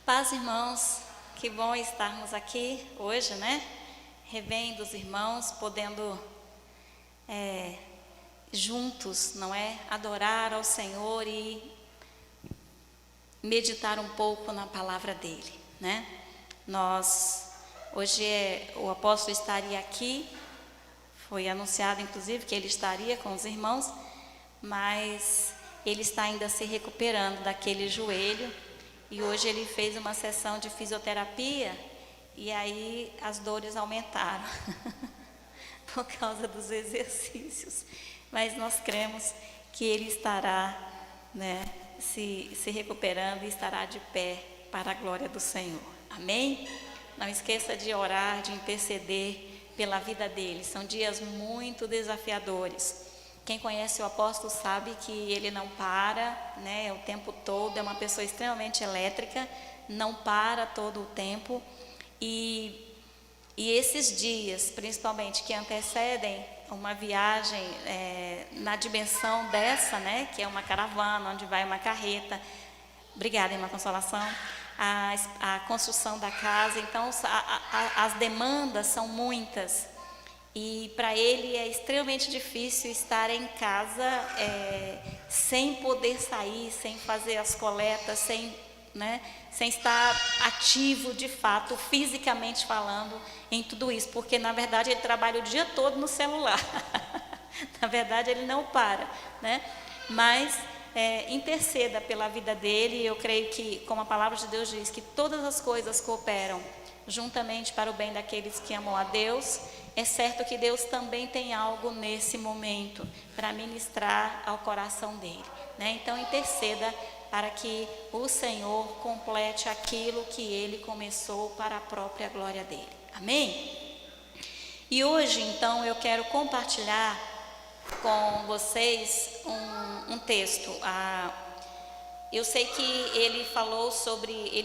Paz, irmãos, que bom estarmos aqui hoje, né? Revendo os irmãos, podendo juntos, não é? Adorar ao Senhor e meditar um pouco na palavra dele, né? Hoje o apóstolo estaria aqui, foi anunciado inclusive que ele estaria com os irmãos, mas ele está ainda se recuperando daquele joelho. E hoje ele fez uma sessão de fisioterapia e aí as dores aumentaram por causa dos exercícios. Mas nós cremos que ele estará, né, se recuperando e estará de pé para a glória do Senhor. Amém? Não esqueça de orar, de interceder pela vida dele. São dias muito desafiadores. Quem conhece o apóstolo sabe que ele não para, né, o tempo todo, é uma pessoa extremamente elétrica, não para todo o tempo. E esses dias, principalmente, que antecedem uma viagem na dimensão dessa, né, que é uma caravana, onde vai uma carreta. Obrigada, irmã Consolação. A construção da casa, então as demandas são muitas. E para ele é extremamente difícil estar em casa sem poder sair, sem fazer as coletas, sem estar ativo de fato, fisicamente falando, em tudo isso. Porque na verdade ele trabalha o dia todo no celular. Na verdade ele não para, né? Mas interceda pela vida dele. Eu creio que, como a palavra de Deus diz, que todas as coisas cooperam juntamente para o bem daqueles que amam a Deus. É certo que Deus também tem algo nesse momento para ministrar ao coração dele, né? Então interceda para que o Senhor complete aquilo que ele começou para a própria glória dele. Amém? E hoje então eu quero compartilhar com vocês um texto. Eu sei que ele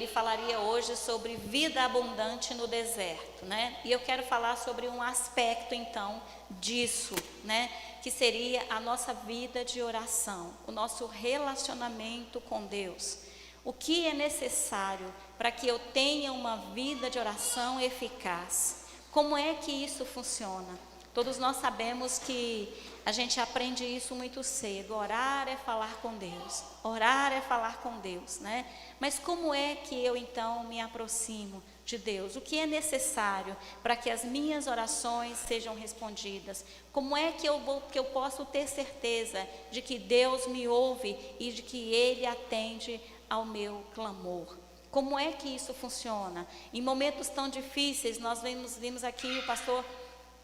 falaria hoje sobre vida abundante no deserto, né? E eu quero falar sobre um aspecto, então, disso, né? Que seria a nossa vida de oração, o nosso relacionamento com Deus. O que é necessário para que eu tenha uma vida de oração eficaz? Como é que isso funciona? Todos nós sabemos que a gente aprende isso muito cedo. Orar é falar com Deus. Orar é falar com Deus, né? Mas como é que eu então me aproximo de Deus? O que é necessário para que as minhas orações sejam respondidas? Como é que eu posso ter certeza de que Deus me ouve e de que Ele atende ao meu clamor? Como é que isso funciona? Em momentos tão difíceis, nós vimos aqui o pastor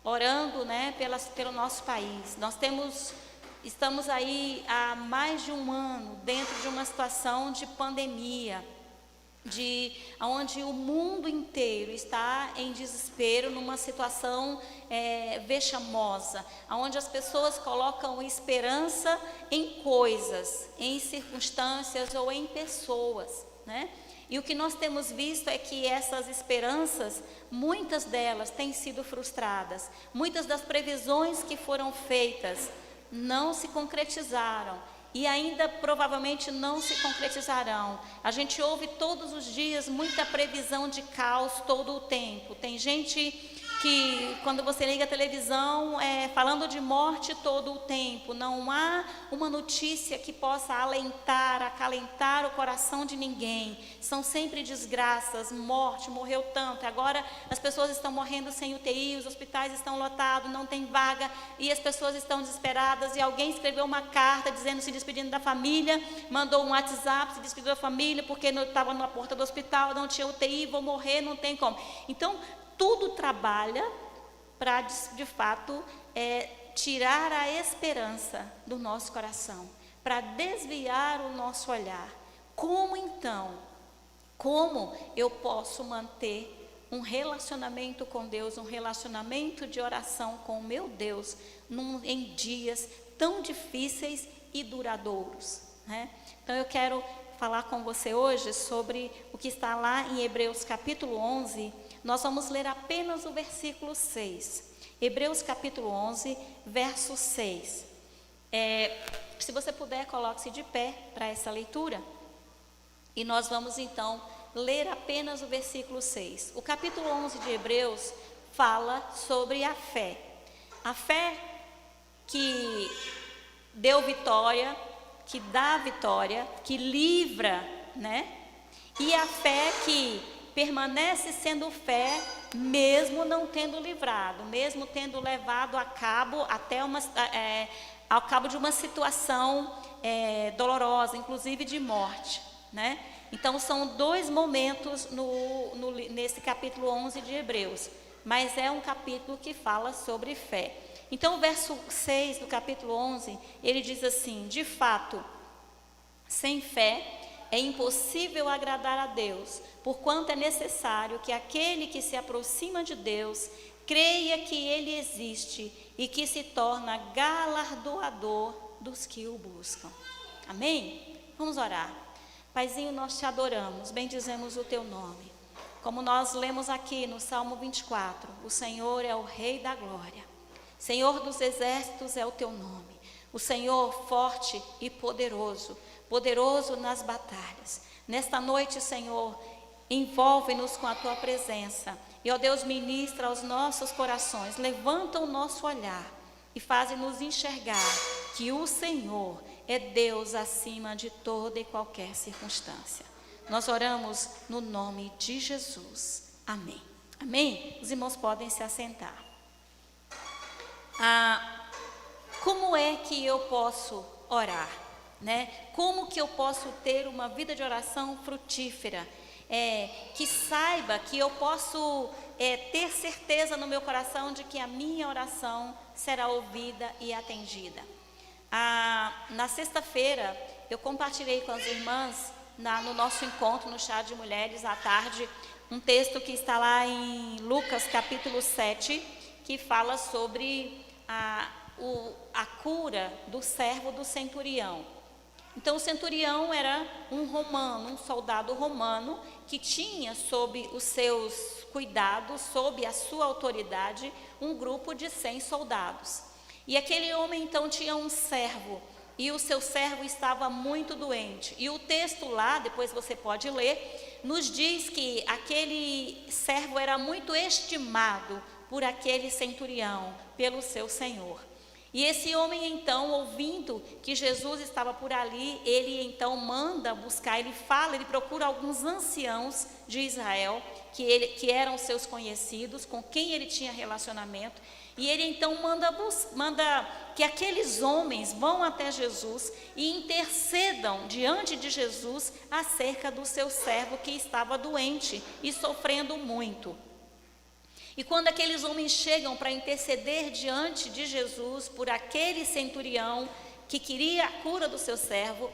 orando, né, pelo nosso país. Estamos aí há mais de um ano dentro de uma situação de pandemia, onde o mundo inteiro está em desespero, numa situação vexamosa, onde as pessoas colocam esperança em coisas, em circunstâncias ou em pessoas, né? E o que nós temos visto é que essas esperanças, muitas delas têm sido frustradas. Muitas das previsões que foram feitas não se concretizaram e ainda provavelmente não se concretizarão. A gente ouve todos os dias muita previsão de caos todo o tempo. Tem gente que, quando você liga a televisão, falando de morte todo o tempo. Não há uma notícia que possa acalentar o coração de ninguém. São sempre desgraças, morte, morreu tanto. Agora as pessoas estão morrendo sem UTI, os hospitais estão lotados, não tem vaga, e as pessoas estão desesperadas. E alguém escreveu uma carta se despedindo da família, mandou um WhatsApp, se despediu da família, porque estava na porta do hospital, não tinha UTI, vou morrer, não tem como. Então, tudo trabalha para, de fato, tirar a esperança do nosso coração, para desviar o nosso olhar. Como eu posso manter um relacionamento com Deus, um relacionamento de oração com o meu Deus, em dias tão difíceis e duradouros, né? Então eu quero falar com você hoje sobre o que está lá em Hebreus capítulo 11. Nós vamos ler apenas o versículo 6. Hebreus capítulo 11, verso 6. Se você puder, coloque-se de pé para essa leitura. E nós vamos então ler apenas o versículo 6. O capítulo 11 de Hebreus fala sobre a fé. A fé que deu vitória, que dá vitória, que livra, né? E a fé que permanece sendo fé, mesmo não tendo livrado, mesmo tendo levado a cabo até ao cabo de uma situação dolorosa, inclusive de morte, né? Então são dois momentos nesse capítulo 11 de Hebreus, mas é um capítulo que fala sobre fé. Então o verso 6 do capítulo 11, ele diz assim: de fato, sem fé é impossível agradar a Deus, porquanto é necessário que aquele que se aproxima de Deus creia que Ele existe e que se torna galardoador dos que o buscam. Amém? Vamos orar. Paizinho, nós te adoramos, bendizemos o teu nome. Como nós lemos aqui no Salmo 24, o Senhor é o Rei da glória. Senhor dos exércitos é o teu nome. O Senhor forte e poderoso, poderoso nas batalhas. Nesta noite, Senhor, envolve-nos com a tua presença. E, ó Deus, ministra aos nossos corações, levanta o nosso olhar e faz-nos enxergar que o Senhor é Deus acima de toda e qualquer circunstância. Nós oramos no nome de Jesus. Amém. Amém? Os irmãos podem se assentar. Como é que eu posso orar? Né? Como que eu posso ter uma vida de oração frutífera? Que saiba que eu posso ter certeza no meu coração de que a minha oração será ouvida e atendida. Na sexta-feira, eu compartilhei com as irmãs, no nosso encontro no chá de mulheres à tarde, um texto que está lá em Lucas capítulo 7, que fala sobre a cura do servo do centurião. Então o centurião era um romano, um soldado romano, que tinha sob os seus cuidados, sob a sua autoridade, um grupo de 100 soldados. E aquele homem então tinha um servo, e o seu servo estava muito doente. E o texto lá, depois você pode ler, nos diz que aquele servo era muito estimado por aquele centurião, pelo seu senhor. E esse homem então, ouvindo que Jesus estava por ali, ele então manda buscar, ele procura alguns anciãos de Israel, que eram seus conhecidos, com quem ele tinha relacionamento, e ele então manda que aqueles homens vão até Jesus e intercedam diante de Jesus acerca do seu servo que estava doente e sofrendo muito. E quando aqueles homens chegam para interceder diante de Jesus por aquele centurião que queria a cura do seu servo,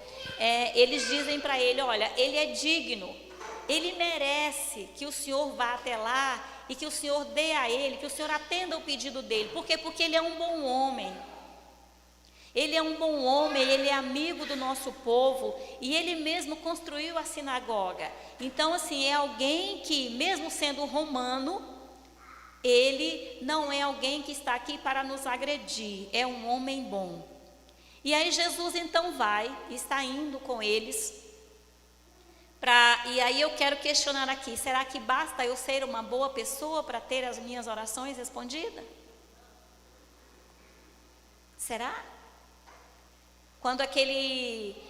eles dizem para ele: olha, ele é digno, ele merece que o Senhor vá até lá e que o Senhor dê a ele, que o Senhor atenda o pedido dele. Por quê? Porque ele é um bom homem. Ele é um bom homem, ele é amigo do nosso povo e ele mesmo construiu a sinagoga. Então, assim, é alguém que, mesmo sendo romano, ele não é alguém que está aqui para nos agredir, é um homem bom. E aí Jesus então está indo com eles, e aí eu quero questionar aqui, será que basta eu ser uma boa pessoa para ter as minhas orações respondidas? Será? Quando aquele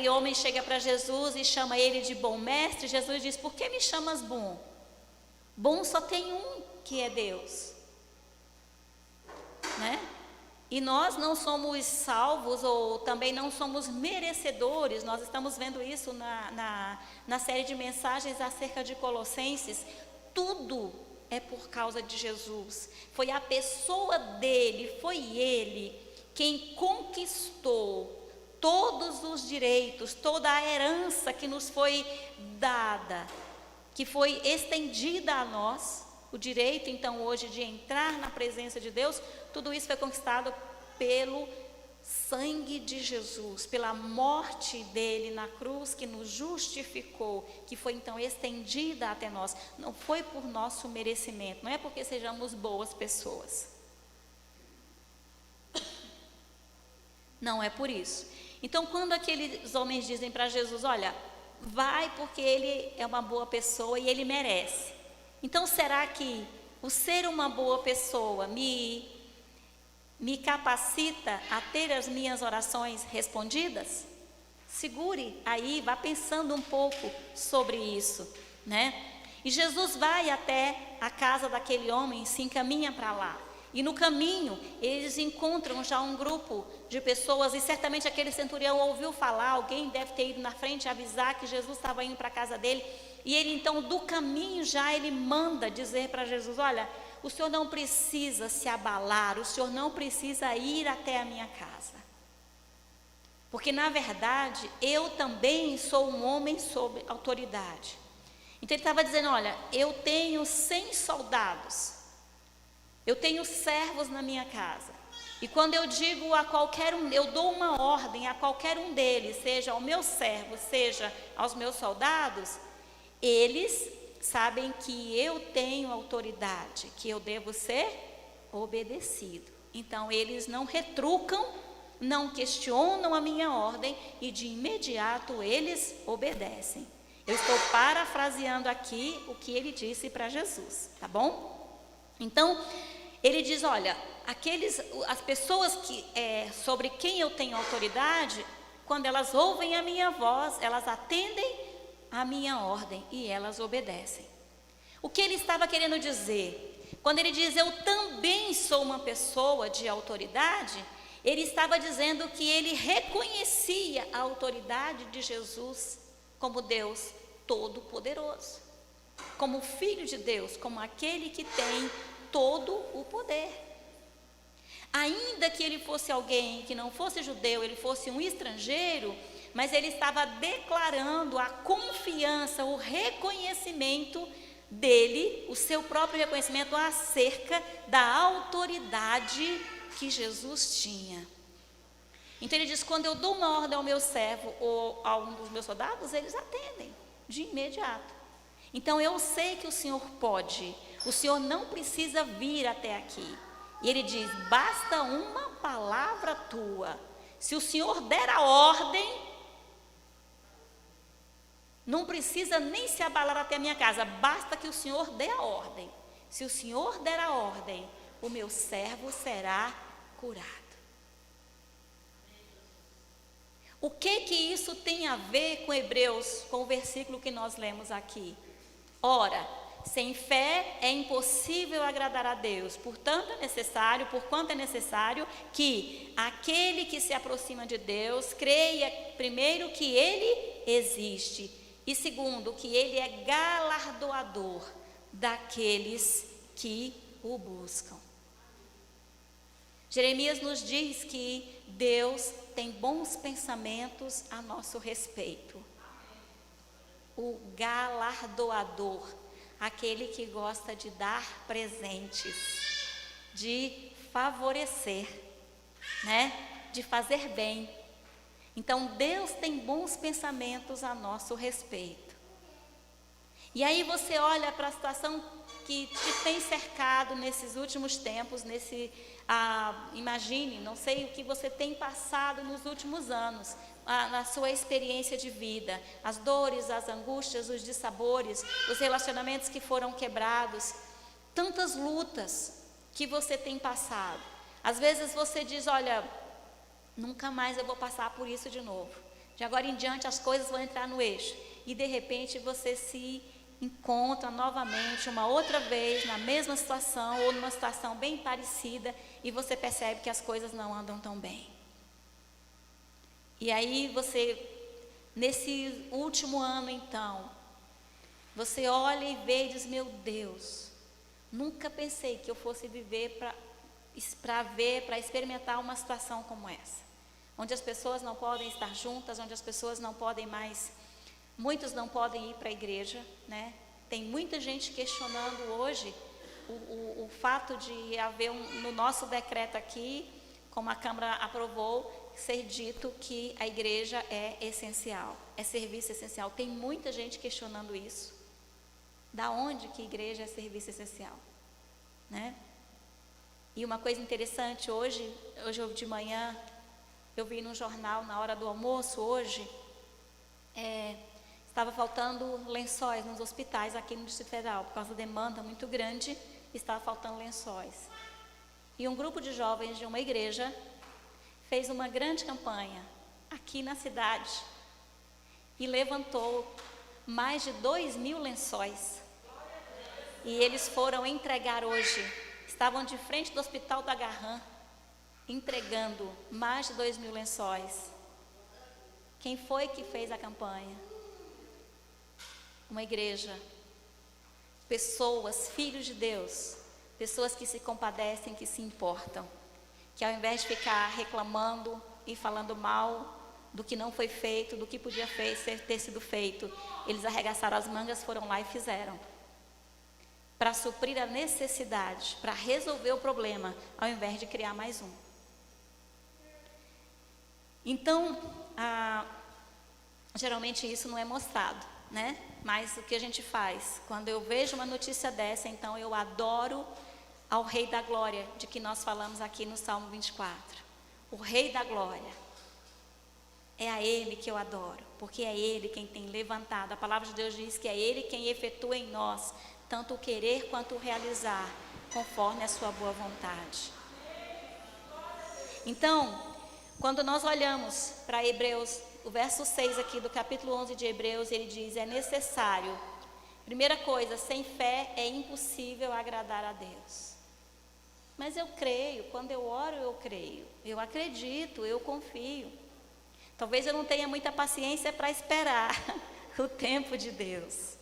homem chega para Jesus e chama ele de bom mestre, Jesus diz: por que me chamas bom? Bom só tem um, que é Deus, né? E nós não somos salvos ou também não somos merecedores. Nós estamos vendo isso na série de mensagens acerca de Colossenses. Tudo é por causa de Jesus. Foi a pessoa dele, foi ele quem conquistou todos os direitos, toda a herança que nos foi dada, que foi estendida a nós. O direito, então, hoje de entrar na presença de Deus, tudo isso foi conquistado pelo sangue de Jesus, pela morte dele na cruz, que nos justificou, que foi então estendida até nós. Não foi por nosso merecimento, não é porque sejamos boas pessoas. Não é por isso. Então, quando aqueles homens dizem para Jesus: olha, vai porque ele é uma boa pessoa e ele merece. Então, será que o ser uma boa pessoa me capacita a ter as minhas orações respondidas? Segure aí, vá pensando um pouco sobre isso, né? E Jesus vai até a casa daquele homem, se encaminha para lá. E no caminho, eles encontram já um grupo de pessoas, e certamente aquele centurião ouviu falar, alguém deve ter ido na frente avisar que Jesus estava indo para a casa dele. E ele então, do caminho já, ele manda dizer para Jesus: olha, o senhor não precisa se abalar, o senhor não precisa ir até a minha casa. Porque na verdade, eu também sou um homem sob autoridade. Então ele estava dizendo: olha, eu tenho 100 soldados, eu tenho servos na minha casa. E quando eu digo a qualquer um, eu dou uma ordem a qualquer um deles, seja ao meu servo, seja aos meus soldados, eles sabem que eu tenho autoridade, que eu devo ser obedecido. Então eles não retrucam, não questionam a minha ordem e de imediato eles obedecem. Eu estou parafraseando aqui o que ele disse para Jesus, tá bom? Então, ele diz: olha, as pessoas sobre quem eu tenho autoridade, quando elas ouvem a minha voz, elas atendem a minha ordem e elas obedecem. O que ele estava querendo dizer? Quando ele diz: eu também sou uma pessoa de autoridade, ele estava dizendo que ele reconhecia a autoridade de Jesus como Deus Todo-Poderoso, como Filho de Deus, como aquele que tem todo o poder. Ainda que ele fosse alguém que não fosse judeu, ele fosse um estrangeiro, mas ele estava declarando a confiança, o reconhecimento dele, o seu próprio reconhecimento acerca da autoridade que Jesus tinha. Então ele diz: quando eu dou uma ordem ao meu servo ou a um dos meus soldados, eles atendem de imediato. Então eu sei que o Senhor pode, o Senhor não precisa vir até aqui. E ele diz: basta uma palavra tua. Se o Senhor der a ordem, não precisa nem se abalar até a minha casa, basta que o Senhor dê a ordem. Se o Senhor der a ordem, o meu servo será curado. O que isso tem a ver com Hebreus, com o versículo que nós lemos aqui? Ora, sem fé é impossível agradar a Deus, porquanto é necessário que aquele que se aproxima de Deus creia, primeiro, que Ele existe, e segundo, que Ele é galardoador daqueles que o buscam. Jeremias nos diz que Deus tem bons pensamentos a nosso respeito. O galardoador, aquele que gosta de dar presentes, de favorecer, né? De fazer bem. Então Deus tem bons pensamentos a nosso respeito. E aí você olha para a situação que te tem cercado nesses últimos tempos, imagine, não sei o que você tem passado nos últimos anos, na sua experiência de vida, as dores, as angústias, os dissabores, os relacionamentos que foram quebrados, tantas lutas que você tem passado. Às vezes você diz: olha, nunca mais eu vou passar por isso de novo, de agora em diante as coisas vão entrar no eixo, e de repente você se encontra novamente, uma outra vez, na mesma situação, ou numa situação bem parecida, e você percebe que as coisas não andam tão bem. E aí você, nesse último ano então, você olha e vê e diz: meu Deus, nunca pensei que eu fosse viver para experimentar uma situação como essa, onde as pessoas não podem estar juntas, onde as pessoas não podem mais, muitos não podem ir para a igreja, né? Tem muita gente questionando hoje o fato de haver no nosso decreto aqui, como a Câmara aprovou, ser dito que a igreja é essencial, é serviço essencial. Tem muita gente questionando isso. Da onde que igreja é serviço essencial, né? E uma coisa interessante, hoje de manhã, eu vi no jornal, na hora do almoço hoje, estava faltando lençóis nos hospitais aqui no Distrito Federal, por causa da demanda muito grande, estava faltando lençóis. E um grupo de jovens de uma igreja fez uma grande campanha aqui na cidade e levantou mais de 2.000 lençóis. E eles foram entregar hoje, estavam de frente do Hospital do Agarrã, entregando mais de 2.000 lençóis. Quem foi que fez a campanha? Uma igreja, pessoas, filhos de Deus, pessoas que se compadecem, que se importam, que ao invés de ficar reclamando e falando mal do que não foi feito, do que podia ter sido feito, eles arregaçaram as mangas, foram lá e fizeram, para suprir a necessidade, para resolver o problema, ao invés de criar mais um. Então, geralmente isso não é mostrado, né? Mas o que a gente faz? Quando eu vejo uma notícia dessa, então eu adoro ao Rei da Glória, de que nós falamos aqui no Salmo 24. O Rei da Glória. É a Ele que eu adoro, porque é Ele quem tem levantado. A palavra de Deus diz que é Ele quem efetua em nós, tanto o querer quanto o realizar, conforme a sua boa vontade. Então, quando nós olhamos para Hebreus, o verso 6 aqui do capítulo 11 de Hebreus, ele diz, é necessário. Primeira coisa, sem fé é impossível agradar a Deus. Mas eu creio, quando eu oro eu creio, eu acredito, eu confio. Talvez eu não tenha muita paciência para esperar o tempo de Deus.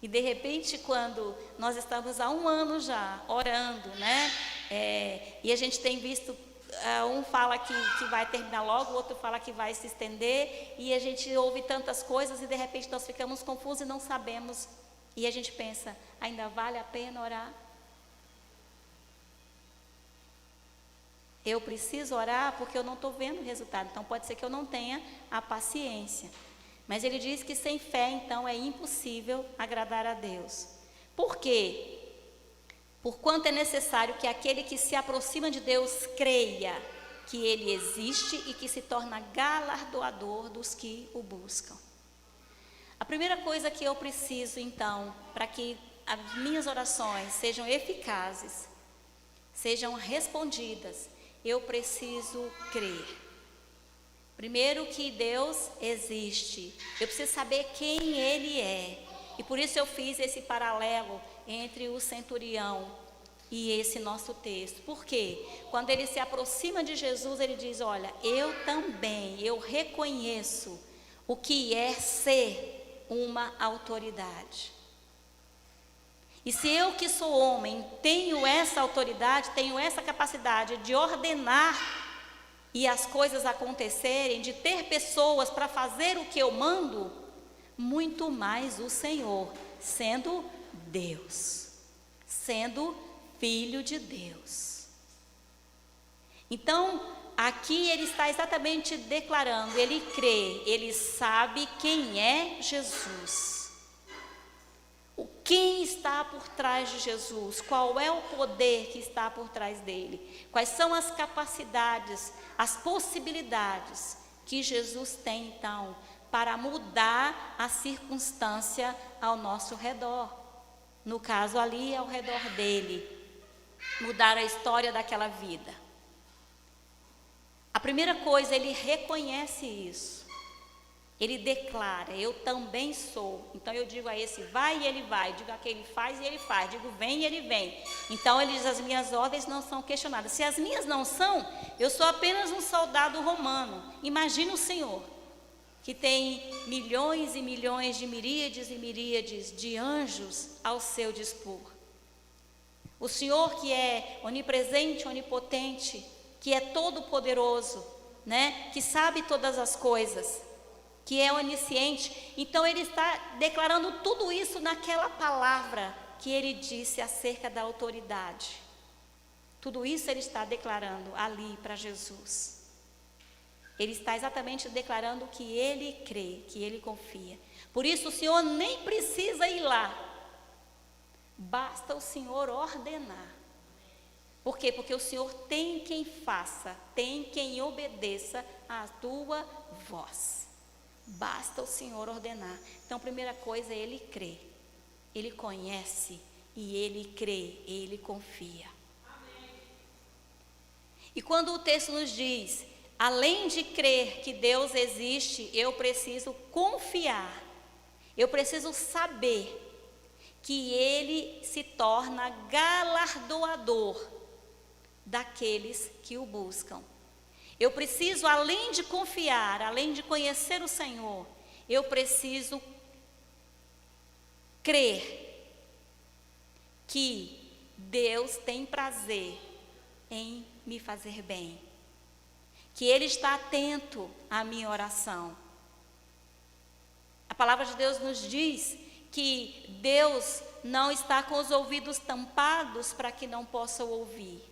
E de repente, quando nós estamos há 1 ano já orando, né? E a gente tem visto, um fala que vai terminar logo, o outro fala que vai se estender, e a gente ouve tantas coisas e de repente nós ficamos confusos e não sabemos. E a gente pensa, ainda vale a pena orar? Eu preciso orar porque eu não estou vendo o resultado, então pode ser que eu não tenha a paciência. Mas ele diz que sem fé, então, é impossível agradar a Deus. Por quê? Porquanto é necessário que aquele que se aproxima de Deus creia que Ele existe e que se torna galardoador dos que o buscam. A primeira coisa que eu preciso, então, para que as minhas orações sejam eficazes, sejam respondidas, eu preciso crer. Primeiro, que Deus existe. Eu preciso saber quem Ele é. E por isso eu fiz esse paralelo entre o centurião e esse nosso texto. Por quê? Quando ele se aproxima de Jesus, ele diz, olha, eu reconheço o que é ser uma autoridade. E se eu que sou homem tenho essa autoridade, tenho essa capacidade de ordenar e as coisas acontecerem, de ter pessoas para fazer o que eu mando, muito mais o Senhor, sendo Deus, sendo Filho de Deus. Então, aqui ele está exatamente declarando, ele crê, ele sabe quem é Jesus. Quem está por trás de Jesus? Qual é o poder que está por trás dele? Quais são as capacidades, as possibilidades que Jesus tem, então, para mudar a circunstância ao nosso redor? No caso ali, ao redor dele, mudar a história daquela vida. A primeira coisa, ele reconhece isso. Ele declara, eu também sou. Então eu digo a esse, vai e ele vai. Digo aquele, faz e ele faz. Digo, vem e ele vem. Então ele diz, as minhas ordens não são questionadas. Se as minhas não são, eu sou apenas um soldado romano. Imagina o Senhor, que tem milhões e milhões de miríades e miríades de anjos ao seu dispor. O Senhor que é onipresente, onipotente, que é todo poderoso, né? Que sabe todas as coisas, que é onisciente. Então ele está declarando tudo isso naquela palavra que ele disse acerca da autoridade. Tudo isso ele está declarando ali para Jesus. Ele está exatamente declarando que ele crê, que ele confia. Por isso o Senhor nem precisa ir lá. Basta o Senhor ordenar. Por quê? Porque o Senhor tem quem faça, tem quem obedeça à tua voz. Basta o Senhor ordenar. Então, a primeira coisa é ele crer. Ele conhece e ele crê, ele confia. E quando o texto nos diz, além de crer que Deus existe, eu preciso confiar. Eu preciso saber que Ele se torna galardoador daqueles que o buscam. Eu preciso, além de confiar, além de conhecer o Senhor, eu preciso crer que Deus tem prazer em me fazer bem, que Ele está atento à minha oração. A palavra de Deus nos diz que Deus não está com os ouvidos tampados para que não possa ouvir,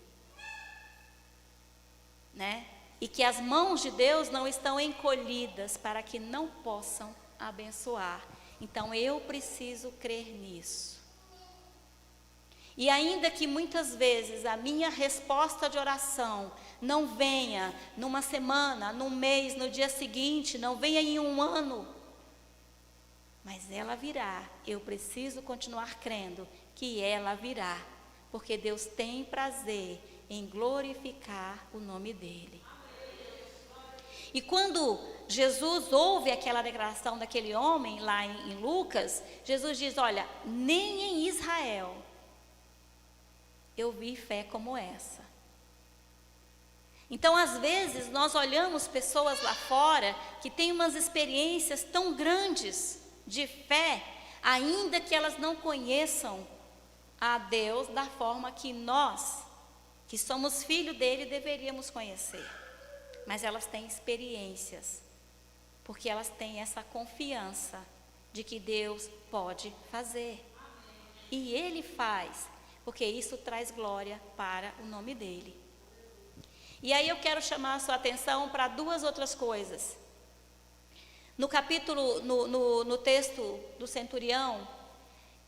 né? E que as mãos de Deus não estão encolhidas para que não possam abençoar. Então eu preciso crer nisso. E ainda que muitas vezes a minha resposta de oração não venha numa semana, num mês, no dia seguinte, não venha em um ano, mas ela virá. Eu preciso continuar crendo que ela virá, porque Deus tem prazer em glorificar o nome dEle. E quando Jesus ouve aquela declaração daquele homem lá em Lucas, Jesus diz, olha, nem em Israel eu vi fé como essa. Então, às vezes, nós olhamos pessoas lá fora que têm umas experiências tão grandes de fé, ainda que elas não conheçam a Deus da forma que nós, que somos filhos dele, deveríamos conhecer. Mas elas têm experiências, porque elas têm essa confiança de que Deus pode fazer. E Ele faz, porque isso traz glória para o nome dEle. E aí eu quero chamar a sua atenção para duas outras coisas. No capítulo, no texto do centurião,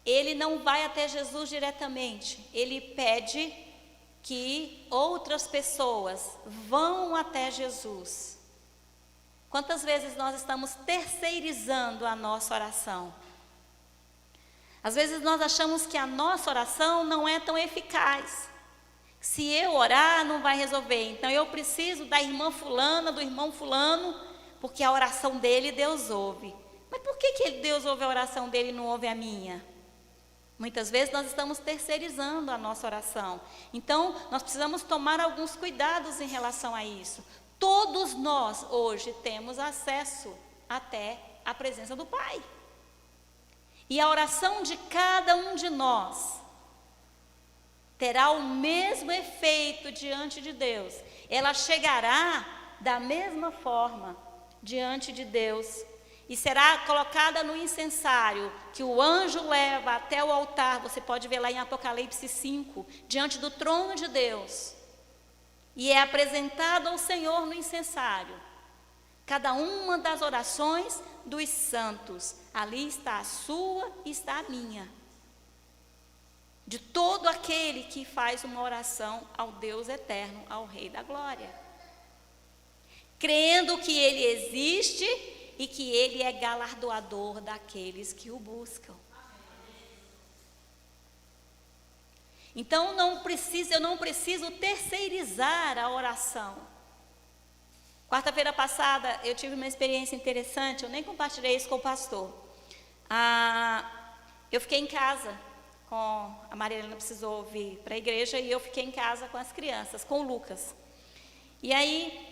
ele não vai até Jesus diretamente, ele pede que outras pessoas vão até Jesus. Quantas vezes nós estamos terceirizando a nossa oração? Às vezes nós achamos que a nossa oração não é tão eficaz. Se eu orar, não vai resolver. Então eu preciso da irmã fulana, do irmão fulano, porque a oração dele Deus ouve. Mas por que Deus ouve a oração dele e não ouve a minha? Muitas vezes nós estamos terceirizando a nossa oração. Então, nós precisamos tomar alguns cuidados em relação a isso. Todos nós, hoje, temos acesso até a presença do Pai. E a oração de cada um de nós terá o mesmo efeito diante de Deus. Ela chegará da mesma forma diante de Deus. E será colocada no incensário, que o anjo leva até o altar, você pode ver lá em Apocalipse 5, diante do trono de Deus. E é apresentado ao Senhor no incensário cada uma das orações dos santos. Ali está a sua e está a minha. De todo aquele que faz uma oração ao Deus eterno, ao Rei da Glória. Crendo que Ele existe e que Ele é galardoador daqueles que o buscam. Então eu não preciso terceirizar a oração. Quarta-feira passada eu tive uma experiência interessante, eu nem compartilhei isso com o pastor. Eu fiquei em casa, a Maria Helena precisou vir para a igreja e eu fiquei em casa com as crianças, com o Lucas. E aí,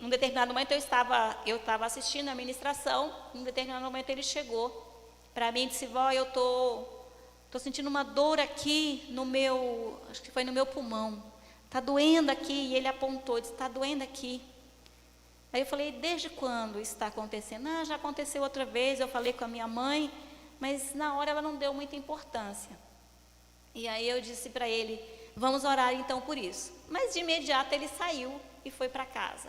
num determinado momento eu estava assistindo a ministração, num determinado momento ele chegou para mim e disse, vó, eu tô sentindo uma dor aqui no meu, acho que foi no meu pulmão. Está doendo aqui, e ele apontou, disse, está doendo aqui. Aí eu falei, desde quando isso está acontecendo? Já aconteceu outra vez, eu falei com a minha mãe, mas na hora ela não deu muita importância. E aí eu disse para ele, vamos orar então por isso. Mas de imediato ele saiu e foi para casa.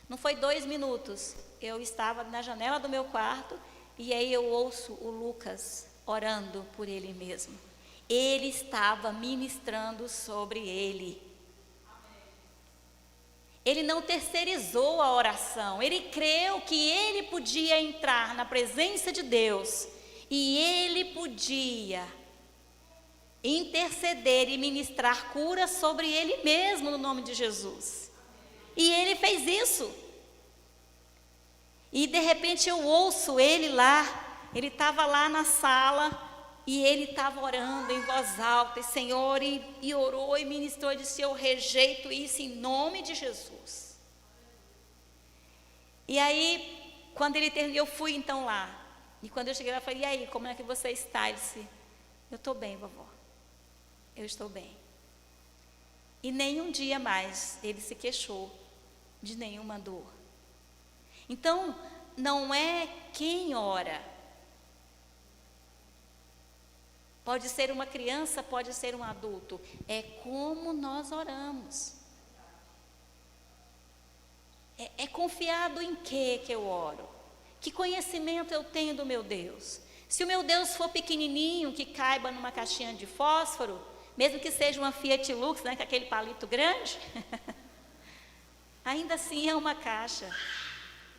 Não foi 2 minutos, eu estava na janela do meu quarto, e aí eu ouço o Lucas orando por ele mesmo. Ele estava ministrando sobre ele. Ele não terceirizou a oração, ele creu que ele podia entrar na presença de Deus e ele podia interceder e ministrar cura sobre ele mesmo no nome de Jesus. E ele fez isso. E de repente eu ouço ele lá, ele estava lá na sala e ele estava orando em voz alta, e Senhor, e orou e ministrou e disse: eu rejeito isso em nome de Jesus. E aí, quando ele terminou, eu fui então lá. E quando eu cheguei lá, eu falei: e aí, como é que você está? Ele disse: eu estou bem, vovó. Eu estou bem. E nenhum dia mais ele se queixou de nenhuma dor. Então, não é quem ora. Pode ser uma criança, pode ser um adulto. É como nós oramos. É confiado em que eu oro? Que conhecimento eu tenho do meu Deus? Se o meu Deus for pequenininho, que caiba numa caixinha de fósforo, mesmo que seja uma Fiat Lux, né, com aquele palito grande, ainda assim é uma caixa.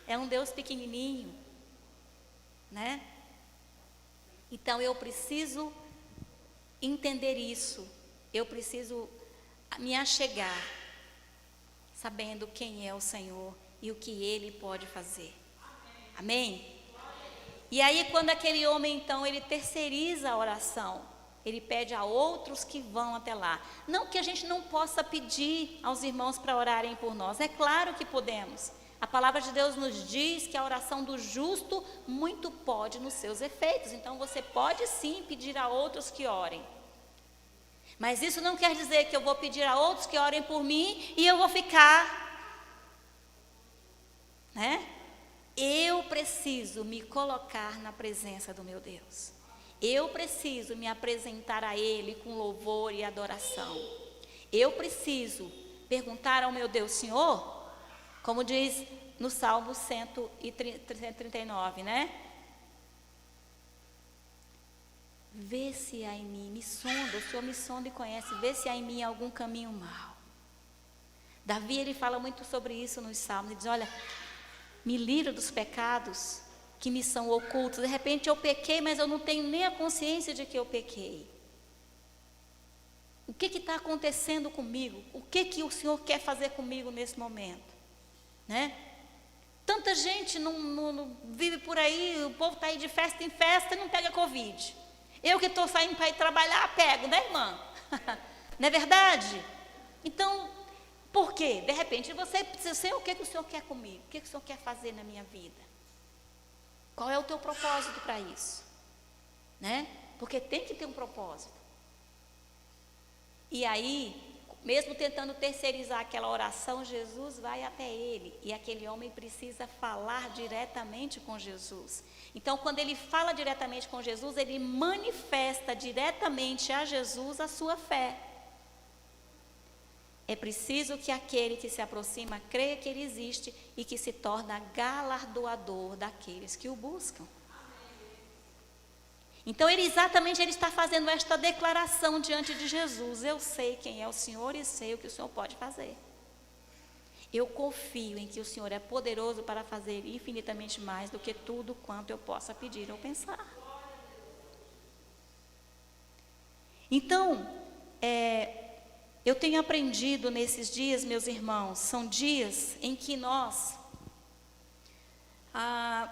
É um Deus pequenininho, né? Então eu preciso entender isso. Eu preciso me achegar, sabendo quem é o Senhor e o que Ele pode fazer. Amém? E aí quando aquele homem então, ele terceiriza a oração, ele pede a outros que vão até lá. Não que a gente não possa pedir aos irmãos para orarem por nós, é claro que podemos. A palavra de Deus nos diz que a oração do justo muito pode nos seus efeitos. Então você pode sim pedir a outros que orem. Mas isso não quer dizer que eu vou pedir a outros que orem por mim e eu vou ficar, né? Eu preciso me colocar na presença do meu Deus. Eu preciso me apresentar a Ele com louvor e adoração. Eu preciso perguntar ao meu Deus: Senhor, como diz no Salmo 139, né? Vê se há em mim, me sonda, o Senhor me sonda e conhece, vê se há em mim algum caminho mau. Davi, ele fala muito sobre isso nos Salmos, ele diz: olha, me livra dos pecados que me são ocultos. De repente eu pequei, mas eu não tenho nem a consciência de que eu pequei. O que está acontecendo comigo? O que o Senhor quer fazer comigo nesse momento? Né? Tanta gente não vive por aí, o povo está aí de festa em festa e não pega Covid. Eu que estou saindo para ir trabalhar, pego, né, irmã? Não é verdade? Então, por quê? De repente você precisa saber o que o Senhor quer comigo, o que o Senhor quer fazer na minha vida. Qual é o teu propósito para isso? Né? Porque tem que ter um propósito. E aí, mesmo tentando terceirizar aquela oração, Jesus vai até ele. E aquele homem precisa falar diretamente com Jesus. Então, quando ele fala diretamente com Jesus, ele manifesta diretamente a Jesus a sua fé. É preciso que aquele que se aproxima creia que ele existe e que se torna galardoador daqueles que o buscam. Então, ele está fazendo esta declaração diante de Jesus: eu sei quem é o Senhor e sei o que o Senhor pode fazer. Eu confio em que o Senhor é poderoso para fazer infinitamente mais do que tudo quanto eu possa pedir ou pensar. Então, eu tenho aprendido nesses dias, meus irmãos, são dias em que nós,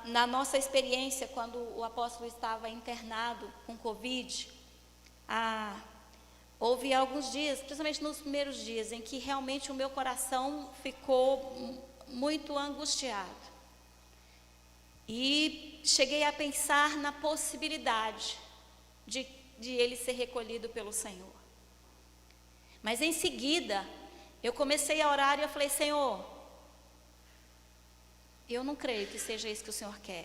na nossa experiência, quando o apóstolo estava internado com Covid, houve alguns dias, principalmente nos primeiros dias, em que realmente o meu coração ficou muito angustiado. E cheguei a pensar na possibilidade de ele ser recolhido pelo Senhor. Mas em seguida, eu comecei a orar e eu falei: Senhor, eu não creio que seja isso que o Senhor quer.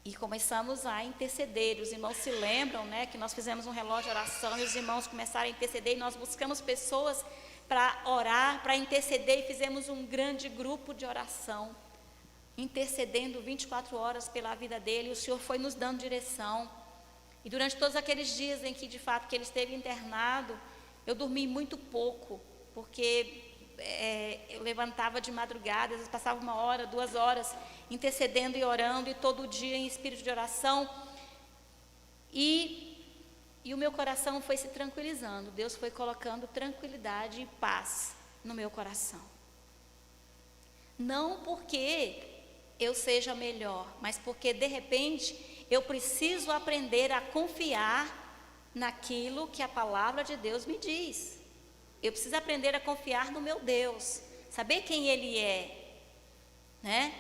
E começamos a interceder. Os irmãos se lembram, né, que nós fizemos um relógio de oração e os irmãos começaram a interceder. E nós buscamos pessoas para orar, para interceder, e fizemos um grande grupo de oração, intercedendo 24 horas pela vida dele. E o Senhor foi nos dando direção. E durante todos aqueles dias em que, de fato, que ele esteve internado, eu dormi muito pouco, porque eu levantava de madrugada, às vezes passava 1 hora, 2 horas, intercedendo e orando, e todo dia em espírito de oração. E o meu coração foi se tranquilizando. Deus foi colocando tranquilidade e paz no meu coração. Não porque eu seja melhor, mas porque de repente eu preciso aprender a confiar naquilo que a palavra de Deus me diz. Eu preciso aprender a confiar no meu Deus, saber quem Ele é, né?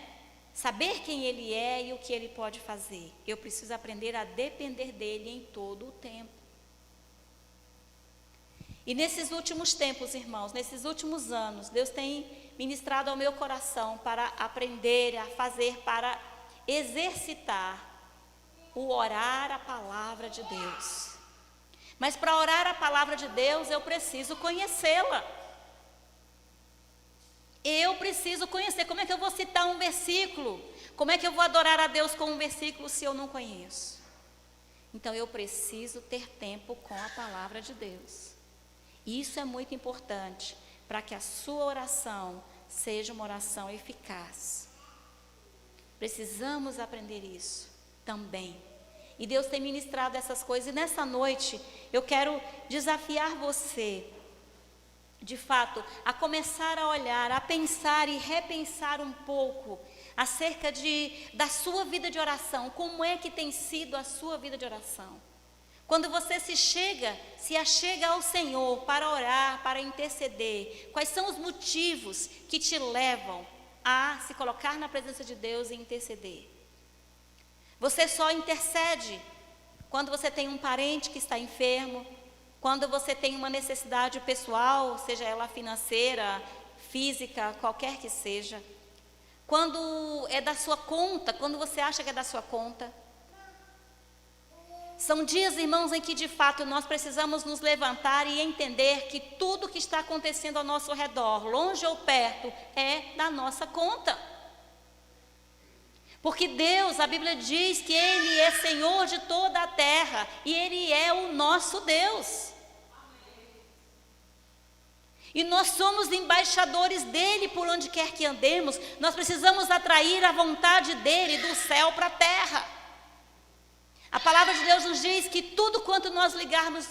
Saber quem Ele é e o que Ele pode fazer. Eu preciso aprender a depender dEle em todo o tempo. E nesses últimos tempos, irmãos, nesses últimos anos, Deus tem ministrado ao meu coração para aprender a fazer, para exercitar o orar a palavra de Deus. Mas para orar a palavra de Deus, eu preciso conhecê-la. Eu preciso conhecer. Como é que eu vou citar um versículo? Como é que eu vou adorar a Deus com um versículo se eu não conheço? Então eu preciso ter tempo com a palavra de Deus. Isso é muito importante para que a sua oração seja uma oração eficaz. Precisamos aprender isso também. E Deus tem ministrado essas coisas. E nessa noite eu quero desafiar você, de fato, a começar a olhar, a pensar e repensar um pouco acerca da sua vida de oração. Como é que tem sido a sua vida de oração? Quando você se achega ao Senhor para orar, para interceder, quais são os motivos que te levam a se colocar na presença de Deus e interceder? Você só intercede quando você tem um parente que está enfermo, quando você tem uma necessidade pessoal, seja ela financeira, física, qualquer que seja. Quando é da sua conta, quando você acha que é da sua conta. São dias, irmãos, em que de fato nós precisamos nos levantar e entender que tudo que está acontecendo ao nosso redor, longe ou perto, é da nossa conta. Porque Deus, a Bíblia diz que Ele é Senhor de toda a terra e Ele é o nosso Deus. E nós somos embaixadores dEle por onde quer que andemos. Nós precisamos atrair a vontade dEle do céu para a terra. A palavra de Deus nos diz que tudo quanto nós ligarmos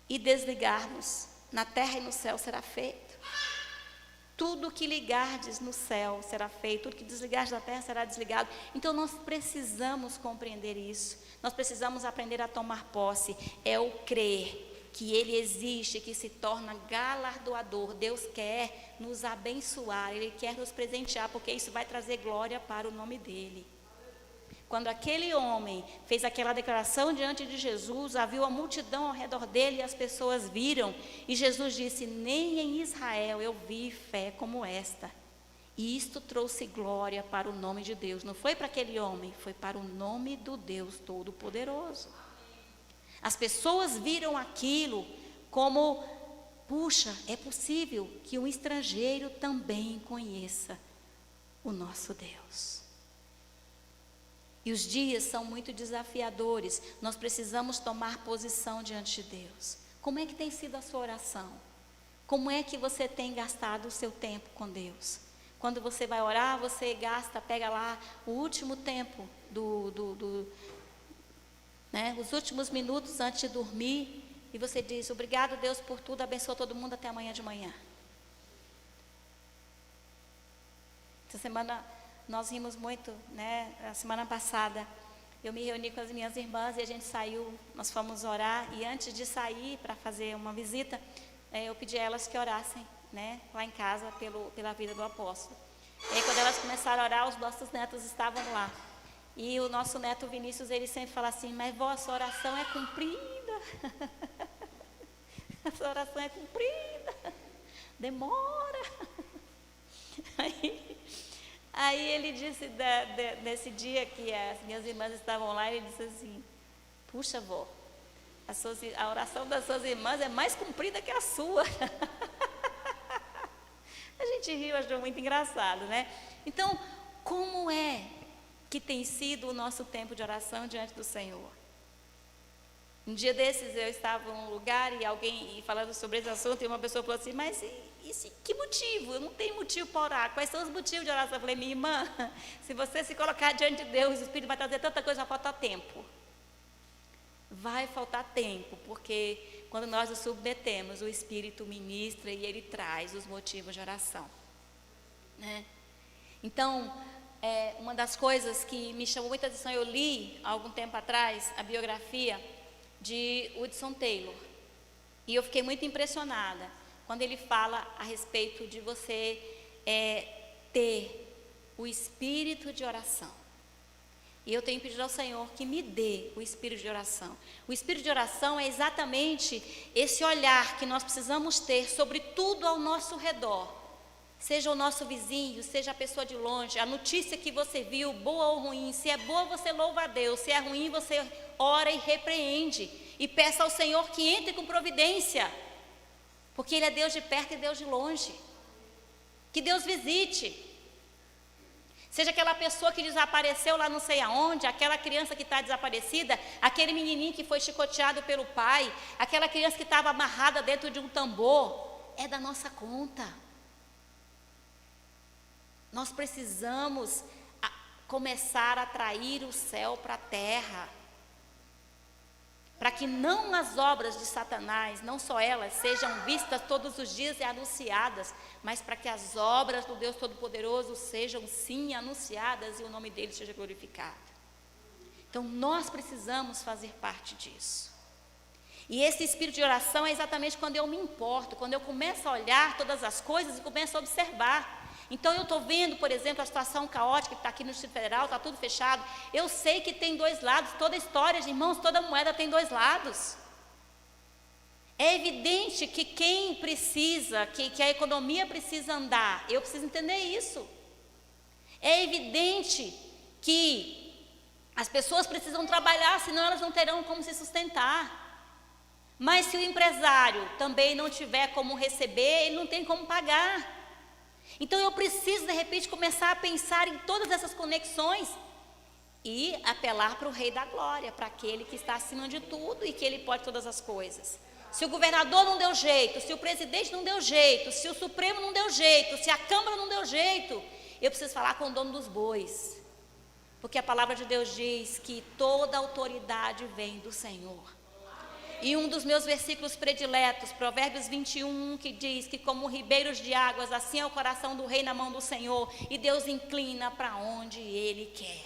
e desligarmos na terra e no céu será feito. Tudo que ligardes no céu será feito, tudo que desligardes da terra será desligado. Então nós precisamos compreender isso. Nós precisamos aprender a tomar posse. É o crer que Ele existe, que se torna galardoador. Deus quer nos abençoar, Ele quer nos presentear, porque isso vai trazer glória para o nome dEle. Quando aquele homem fez aquela declaração diante de Jesus, havia uma multidão ao redor dele e as pessoas viram. E Jesus disse: nem em Israel eu vi fé como esta. E isto trouxe glória para o nome de Deus. Não foi para aquele homem, foi para o nome do Deus Todo-Poderoso. As pessoas viram aquilo como: puxa, é possível que um estrangeiro também conheça o nosso Deus. E os dias são muito desafiadores. Nós precisamos tomar posição diante de Deus. Como é que tem sido a sua oração? Como é que você tem gastado o seu tempo com Deus? Quando você vai orar, você pega lá o último tempo os últimos minutos antes de dormir, e você diz: obrigado, Deus, por tudo, abençoa todo mundo até amanhã de manhã. Essa semana nós rimos muito, né? A semana passada eu me reuni com as minhas irmãs e a gente saiu, nós fomos orar, e antes de sair para fazer uma visita, eu pedi a elas que orassem, né, lá em casa pela vida do apóstolo. E aí, quando elas começaram a orar, os nossos netos estavam lá. E o nosso neto Vinícius, ele sempre fala assim: mas vó, a sua oração é cumprida. A sua oração é cumprida. Demora. Aí ele disse, nesse dia que as minhas irmãs estavam lá, ele disse assim: puxa, vó, a oração das suas irmãs é mais comprida que a sua. A gente riu, achou muito engraçado, né? Então, como é que tem sido o nosso tempo de oração diante do Senhor? Um dia desses eu estava em um lugar e falando sobre esse assunto, e uma pessoa falou assim, mas que motivo? Eu não tenho motivo para orar. Quais são os motivos de oração? Eu falei, minha irmã, se você se colocar diante de Deus, o Espírito vai trazer tanta coisa, vai faltar tempo. Vai faltar tempo, porque quando nós nos submetemos, o Espírito ministra e ele traz os motivos de oração, né? Então, uma das coisas que me chamou muita atenção, eu li há algum tempo atrás a biografia de Hudson Taylor, e eu fiquei muito impressionada quando ele fala a respeito de você ter o espírito de oração. E eu tenho pedido ao Senhor que me dê o espírito de oração. O espírito de oração é exatamente esse olhar que nós precisamos ter sobre tudo ao nosso redor. Seja o nosso vizinho, seja a pessoa de longe, a notícia que você viu, boa ou ruim. Se é boa, você louva a Deus. Se é ruim, você ora e repreende. E peça ao Senhor que entre com providência. Porque Ele é Deus de perto e Deus de longe. Que Deus visite. Seja aquela pessoa que desapareceu lá não sei aonde, aquela criança que está desaparecida, aquele menininho que foi chicoteado pelo pai, aquela criança que estava amarrada dentro de um tambor, é da nossa conta. Nós precisamos começar a atrair o céu para a terra, para que não as obras de Satanás, não só elas, sejam vistas todos os dias e anunciadas, mas para que as obras do Deus Todo-Poderoso sejam sim anunciadas e o nome dele seja glorificado. Então nós precisamos fazer parte disso. E esse espírito de oração é exatamente quando eu me importo, quando eu começo a olhar todas as coisas e começo a observar. Então eu estou vendo, por exemplo, a situação caótica que está aqui no Distrito Federal, está tudo fechado. Eu sei que tem dois lados, toda história, irmãos, toda moeda tem dois lados. É evidente que quem precisa, que a economia precisa andar, eu preciso entender isso. É evidente que as pessoas precisam trabalhar, senão elas não terão como se sustentar. Mas se o empresário também não tiver como receber, ele não tem como pagar. Então eu preciso de repente começar a pensar em todas essas conexões e apelar para o Rei da Glória, para aquele que está acima de tudo e que ele pode todas as coisas. Se o governador não deu jeito, se o presidente não deu jeito, se o Supremo não deu jeito, se a Câmara não deu jeito, eu preciso falar com o dono dos bois, porque a palavra de Deus diz que toda autoridade vem do Senhor. E um dos meus versículos prediletos, Provérbios 21, que diz que como ribeiros de águas, assim é o coração do rei na mão do Senhor, e Deus inclina para onde Ele quer.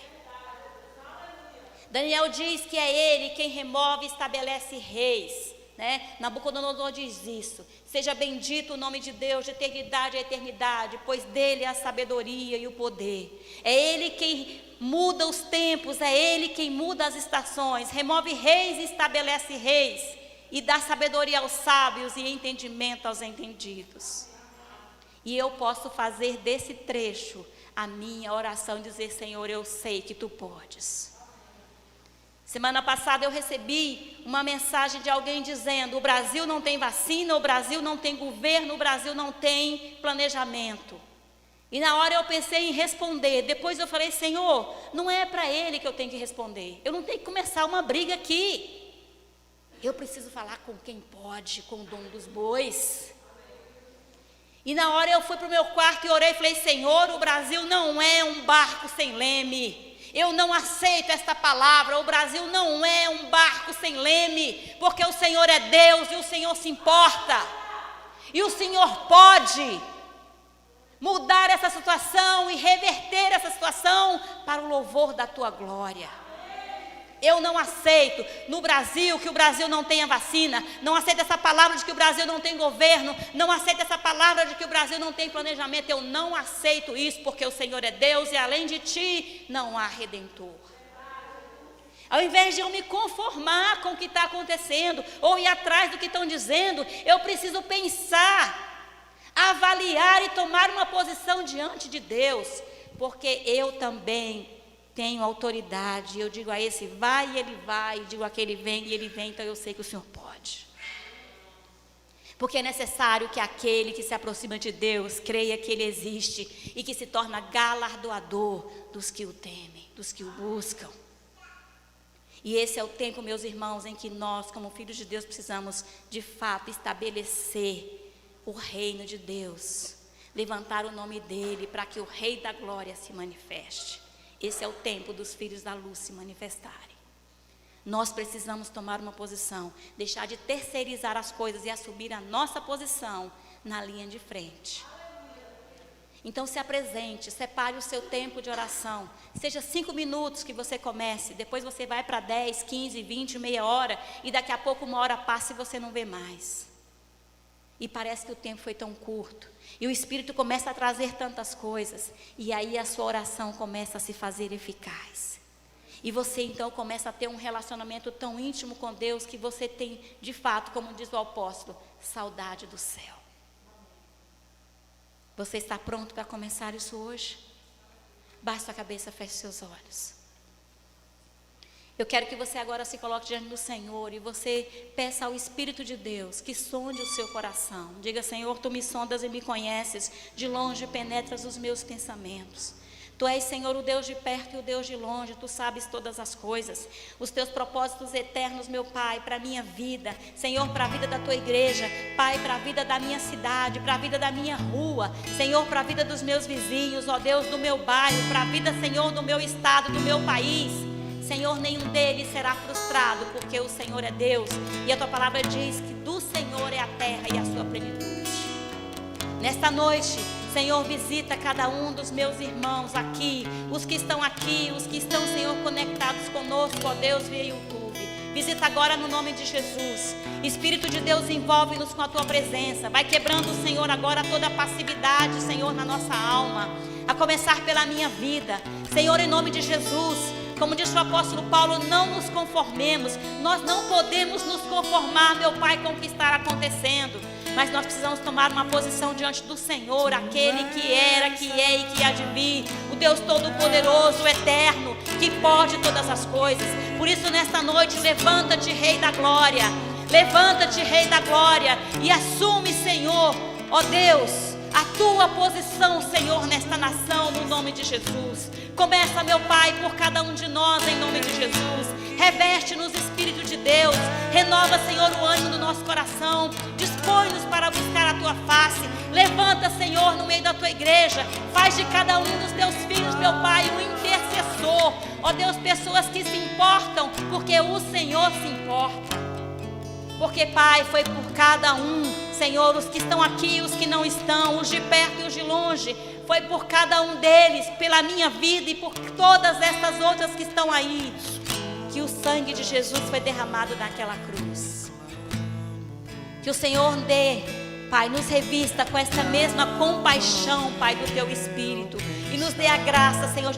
Daniel diz que é Ele quem remove e estabelece reis, né? Nabucodonosor diz isso. Seja bendito o nome de Deus de eternidade a eternidade, pois dele é a sabedoria e o poder. É Ele quem muda os tempos, é Ele quem muda as estações, remove reis e estabelece reis, e dá sabedoria aos sábios e entendimento aos entendidos. E eu posso fazer desse trecho a minha oração, dizer: Senhor, eu sei que Tu podes. Semana passada eu recebi uma mensagem de alguém dizendo: o Brasil não tem vacina, o Brasil não tem governo, o Brasil não tem planejamento. E na hora eu pensei em responder. Depois eu falei: Senhor, não é para ele que eu tenho que responder. Eu não tenho que começar uma briga aqui. Eu preciso falar com quem pode, com o dono dos bois. E na hora eu fui para o meu quarto e orei e falei: Senhor, o Brasil não é um barco sem leme. Eu não aceito esta palavra. O Brasil não é um barco sem leme, porque o Senhor é Deus e o Senhor se importa. E o Senhor pode mudar essa situação e reverter essa situação para o louvor da Tua glória. Eu não aceito no Brasil que o Brasil não tenha vacina, não aceito essa palavra de que o Brasil não tem governo, não aceito essa palavra de que o Brasil não tem planejamento. Eu não aceito isso, porque o Senhor é Deus e além de Ti não há Redentor. Ao invés de eu me conformar com o que está acontecendo ou ir atrás do que estão dizendo, eu preciso pensar, avaliar e tomar uma posição diante de Deus, porque eu também tenho autoridade. Eu digo a esse: vai, e ele vai, e digo àquele: vem, e ele vem. Então eu sei que o Senhor pode, porque é necessário que aquele que se aproxima de Deus creia que Ele existe e que se torna galardoador dos que o temem, dos que o buscam. E esse é o tempo, meus irmãos, em que nós, como filhos de Deus, precisamos, de fato, estabelecer o reino de Deus. Levantar o nome dele para que o Rei da Glória se manifeste. Esse é o tempo dos filhos da luz se manifestarem. Nós precisamos tomar uma posição, deixar de terceirizar as coisas e assumir a nossa posição na linha de frente. Então se apresente, separe o seu tempo de oração, seja 5 minutos que você comece, depois você vai para 10, 15, 20, meia hora, e daqui a pouco 1 hora passa e você não vê mais. E parece que o tempo foi tão curto, e o Espírito começa a trazer tantas coisas, e aí a sua oração começa a se fazer eficaz. E você então começa a ter um relacionamento tão íntimo com Deus, que você tem, de fato, como diz o apóstolo, saudade do céu. Você está pronto para começar isso hoje? Baixe sua cabeça, feche seus olhos. Eu quero que você agora se coloque diante do Senhor e você peça ao Espírito de Deus que sonde o seu coração. Diga: Senhor, tu me sondas e me conheces, de longe penetras os meus pensamentos. Tu és, Senhor, o Deus de perto e o Deus de longe, tu sabes todas as coisas, os teus propósitos eternos, meu Pai, para a minha vida, Senhor, para a vida da tua igreja, Pai, para a vida da minha cidade, para a vida da minha rua, Senhor, para a vida dos meus vizinhos, ó Deus, do meu bairro, para a vida, Senhor, do meu estado, do meu país. Senhor, nenhum deles será frustrado, porque o Senhor é Deus, e a tua palavra diz que do Senhor é a terra e a sua plenitude. Nesta noite, Senhor, visita cada um dos meus irmãos aqui, os que estão aqui, os que estão, Senhor, conectados conosco, ó Deus, via YouTube. Visita agora no nome de Jesus. Espírito de Deus, envolve-nos com a tua presença. Vai quebrando, Senhor, agora toda a passividade, Senhor, na nossa alma, a começar pela minha vida. Senhor, em nome de Jesus, como disse o apóstolo Paulo, não nos conformemos. Nós não podemos nos conformar, meu Pai, com o que está acontecendo. Mas nós precisamos tomar uma posição diante do Senhor, aquele que era, que é e que há de vir, o Deus Todo-Poderoso, o Eterno, que pode todas as coisas. Por isso, nesta noite, levanta-te, Rei da Glória, levanta-te, Rei da Glória, e assume, Senhor, ó Deus, a tua posição, Senhor, nesta nação, no nome de Jesus. Começa, meu Pai, por cada um de nós, em nome de Jesus. Reveste-nos, Espírito de Deus. Renova, Senhor, o ânimo do nosso coração. Dispõe-nos para buscar a tua face. Levanta, Senhor, no meio da tua igreja. Faz de cada um dos teus filhos, meu Pai, um intercessor. Ó Deus, pessoas que se importam, porque o Senhor se importa. Porque, Pai, foi por cada um, Senhor, os que estão aqui, os que não estão, os de perto e os de longe. Foi por cada um deles, pela minha vida e por todas essas outras que estão aí, que o sangue de Jesus foi derramado naquela cruz. Que o Senhor dê, Pai, nos revista com essa mesma compaixão, Pai, do teu Espírito. E nos dê a graça, Senhor,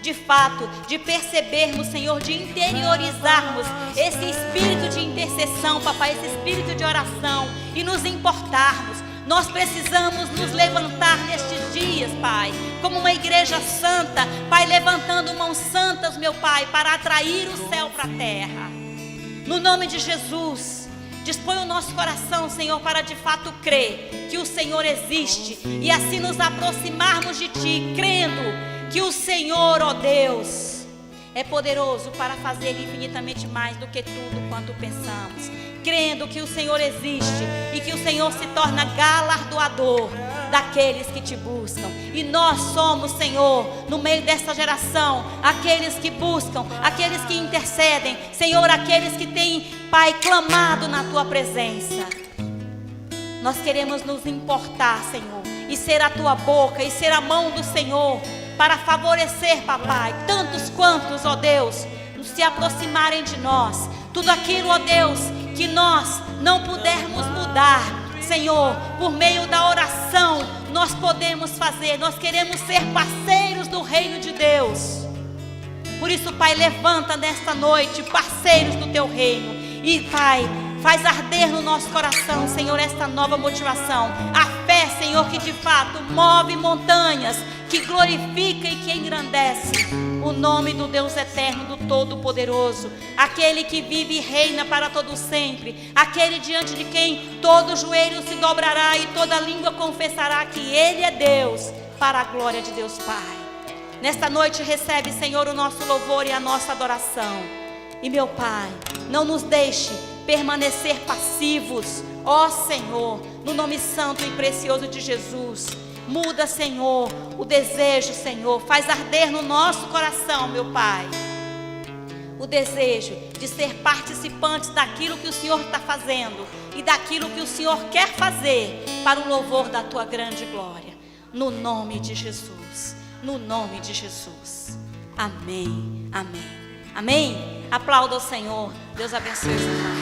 de fato, de percebermos, Senhor, de interiorizarmos esse espírito de intercessão, Papai, esse espírito de oração e nos importarmos. Nós precisamos nos levantar nestes dias, Pai, como uma igreja santa, Pai, levantando mãos santas, meu Pai, para atrair o céu para a terra. No nome de Jesus, dispõe o nosso coração, Senhor, para de fato crer que o Senhor existe e assim nos aproximarmos de Ti, crendo que o Senhor, ó Deus, é poderoso para fazer infinitamente mais do que tudo quanto pensamos. Crendo que o Senhor existe e que o Senhor se torna galardoador daqueles que te buscam. E nós somos, Senhor, no meio dessa geração, aqueles que buscam, aqueles que intercedem, Senhor, aqueles que têm, Pai, clamado na Tua presença. Nós queremos nos importar, Senhor, e ser a Tua boca, e ser a mão do Senhor, para favorecer, Papai, tantos quantos, ó Deus, se aproximarem de nós. Tudo aquilo, ó Deus, que nós não pudermos mudar, Senhor, por meio da oração, nós podemos fazer. Nós queremos ser parceiros do reino de Deus. Por isso, Pai, levanta nesta noite parceiros do Teu reino. E, Pai, faz arder no nosso coração, Senhor, esta nova motivação. A fé, Senhor, que de fato move montanhas, que glorifica e que engrandece o nome do Deus eterno, do Todo-Poderoso, aquele que vive e reina para todo sempre, aquele diante de quem todo joelho se dobrará e toda língua confessará que Ele é Deus, para a glória de Deus Pai. Nesta noite recebe, Senhor, o nosso louvor e a nossa adoração. E meu Pai, não nos deixe permanecer passivos, ó Senhor, no nome santo e precioso de Jesus. Muda, Senhor, o desejo, Senhor, faz arder no nosso coração, meu Pai, o desejo de ser participantes daquilo que o Senhor está fazendo e daquilo que o Senhor quer fazer para o louvor da Tua grande glória, no nome de Jesus, no nome de Jesus. Amém, amém, amém. Aplauda o Senhor. Deus abençoe os irmãos.